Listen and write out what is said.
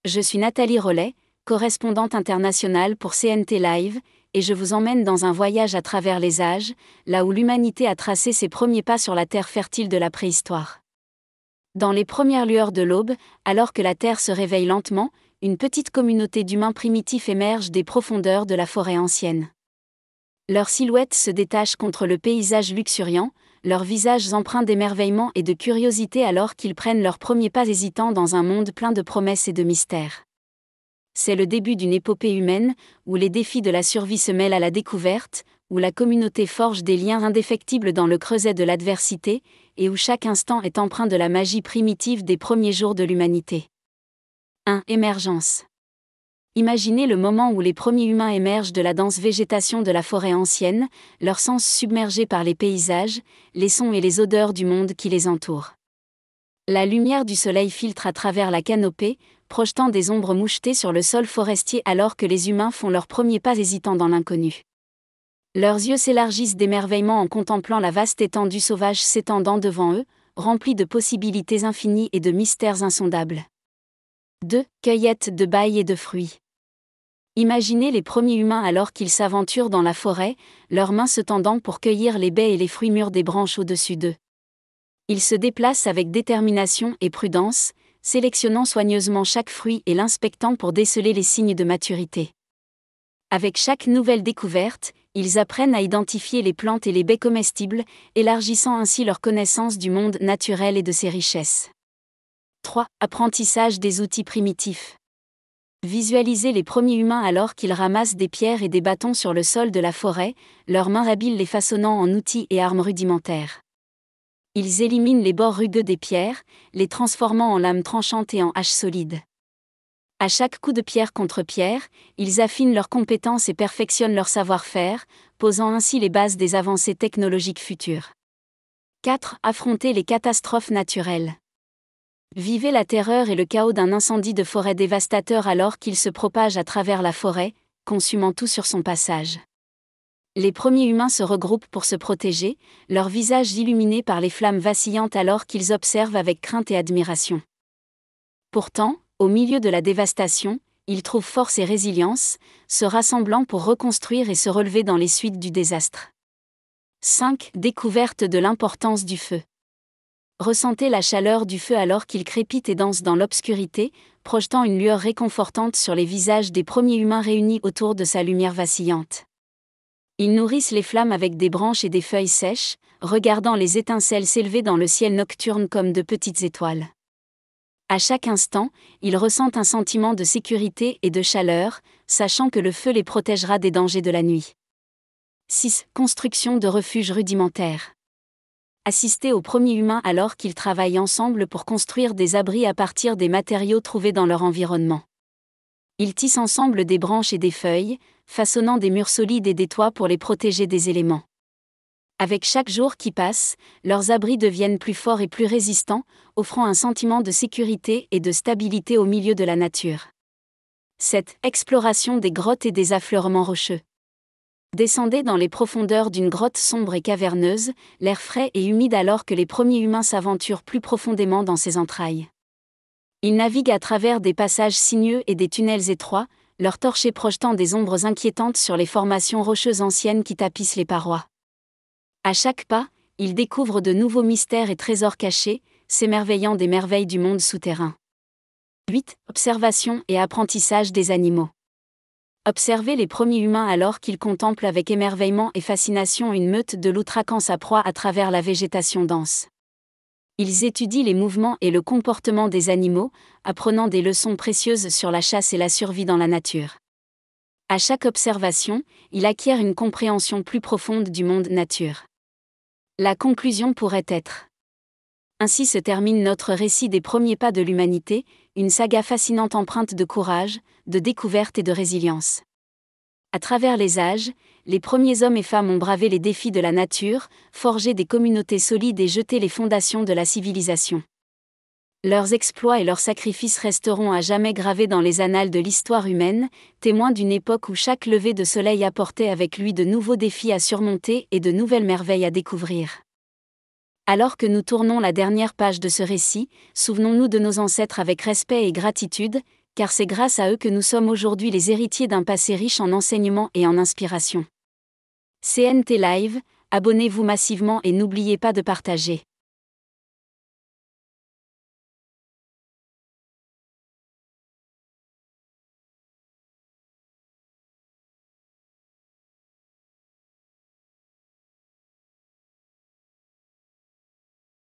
Je suis Nathalie Rollet, correspondante internationale pour CNT Live, et je vous emmène dans un voyage à travers les âges, là où l'humanité a tracé ses premiers pas sur la terre fertile de la préhistoire. Dans les premières lueurs de l'aube, alors que la terre se réveille lentement, une petite communauté d'humains primitifs émerge des profondeurs de la forêt ancienne. Leurs silhouettes se détachent contre le paysage luxuriant, leurs visages empreints d'émerveillement et de curiosité alors qu'ils prennent leurs premiers pas hésitants dans un monde plein de promesses et de mystères. C'est le début d'une épopée humaine, où les défis de la survie se mêlent à la découverte, où la communauté forge des liens indéfectibles dans le creuset de l'adversité, et où chaque instant est empreint de la magie primitive des premiers jours de l'humanité. 1. Émergence. Imaginez le moment où les premiers humains émergent de la dense végétation de la forêt ancienne, leurs sens submergés par les paysages, les sons et les odeurs du monde qui les entoure. La lumière du soleil filtre à travers la canopée, projetant des ombres mouchetées sur le sol forestier alors que les humains font leurs premiers pas hésitants dans l'inconnu. Leurs yeux s'élargissent d'émerveillement en contemplant la vaste étendue sauvage s'étendant devant eux, remplie de possibilités infinies et de mystères insondables. 2. Cueillette de bailles et de fruits. Imaginez les premiers humains alors qu'ils s'aventurent dans la forêt, leurs mains se tendant pour cueillir les baies et les fruits mûrs des branches au-dessus d'eux. Ils se déplacent avec détermination et prudence, sélectionnant soigneusement chaque fruit et l'inspectant pour déceler les signes de maturité. Avec chaque nouvelle découverte, ils apprennent à identifier les plantes et les baies comestibles, élargissant ainsi leur connaissance du monde naturel et de ses richesses. 3. Apprentissage des outils primitifs. Visualisez les premiers humains alors qu'ils ramassent des pierres et des bâtons sur le sol de la forêt, leurs mains habiles les façonnant en outils et armes rudimentaires. Ils éliminent les bords rugueux des pierres, les transformant en lames tranchantes et en haches solides. À chaque coup de pierre contre pierre, ils affinent leurs compétences et perfectionnent leur savoir-faire, posant ainsi les bases des avancées technologiques futures. 4. Affronter les catastrophes naturelles. Vivez la terreur et le chaos d'un incendie de forêt dévastateur alors qu'il se propage à travers la forêt, consumant tout sur son passage. Les premiers humains se regroupent pour se protéger, leurs visages illuminés par les flammes vacillantes alors qu'ils observent avec crainte et admiration. Pourtant, au milieu de la dévastation, ils trouvent force et résilience, se rassemblant pour reconstruire et se relever dans les suites du désastre. 5. Découverte de l'importance du feu. Ressentez la chaleur du feu alors qu'il crépite et danse dans l'obscurité, projetant une lueur réconfortante sur les visages des premiers humains réunis autour de sa lumière vacillante. Ils nourrissent les flammes avec des branches et des feuilles sèches, regardant les étincelles s'élever dans le ciel nocturne comme de petites étoiles. À chaque instant, ils ressentent un sentiment de sécurité et de chaleur, sachant que le feu les protégera des dangers de la nuit. 6. Construction de refuges rudimentaires. Assistez aux premiers humains alors qu'ils travaillent ensemble pour construire des abris à partir des matériaux trouvés dans leur environnement. Ils tissent ensemble des branches et des feuilles, façonnant des murs solides et des toits pour les protéger des éléments. Avec chaque jour qui passe, leurs abris deviennent plus forts et plus résistants, offrant un sentiment de sécurité et de stabilité au milieu de la nature. 7. Exploration des grottes et des affleurements rocheux. Descendez dans les profondeurs d'une grotte sombre et caverneuse, l'air frais et humide alors que les premiers humains s'aventurent plus profondément dans ses entrailles. Ils naviguent à travers des passages sinueux et des tunnels étroits, leurs torchers projetant des ombres inquiétantes sur les formations rocheuses anciennes qui tapissent les parois. À chaque pas, ils découvrent de nouveaux mystères et trésors cachés, s'émerveillant des merveilles du monde souterrain. 8. Observation et apprentissage des animaux. Observez les premiers humains alors qu'ils contemplent avec émerveillement et fascination une meute de loups traquant sa proie à travers la végétation dense. Ils étudient les mouvements et le comportement des animaux, apprenant des leçons précieuses sur la chasse et la survie dans la nature. À chaque observation, ils acquièrent une compréhension plus profonde du monde nature. La conclusion pourrait être: ainsi se termine notre récit des premiers pas de l'humanité, une saga fascinante empreinte de courage, de découverte et de résilience. À travers les âges, les premiers hommes et femmes ont bravé les défis de la nature, forgé des communautés solides et jeté les fondations de la civilisation. Leurs exploits et leurs sacrifices resteront à jamais gravés dans les annales de l'histoire humaine, témoins d'une époque où chaque lever de soleil apportait avec lui de nouveaux défis à surmonter et de nouvelles merveilles à découvrir. Alors que nous tournons la dernière page de ce récit, souvenons-nous de nos ancêtres avec respect et gratitude, car c'est grâce à eux que nous sommes aujourd'hui les héritiers d'un passé riche en enseignements et en inspiration. CNT Live, abonnez-vous massivement et n'oubliez pas de partager.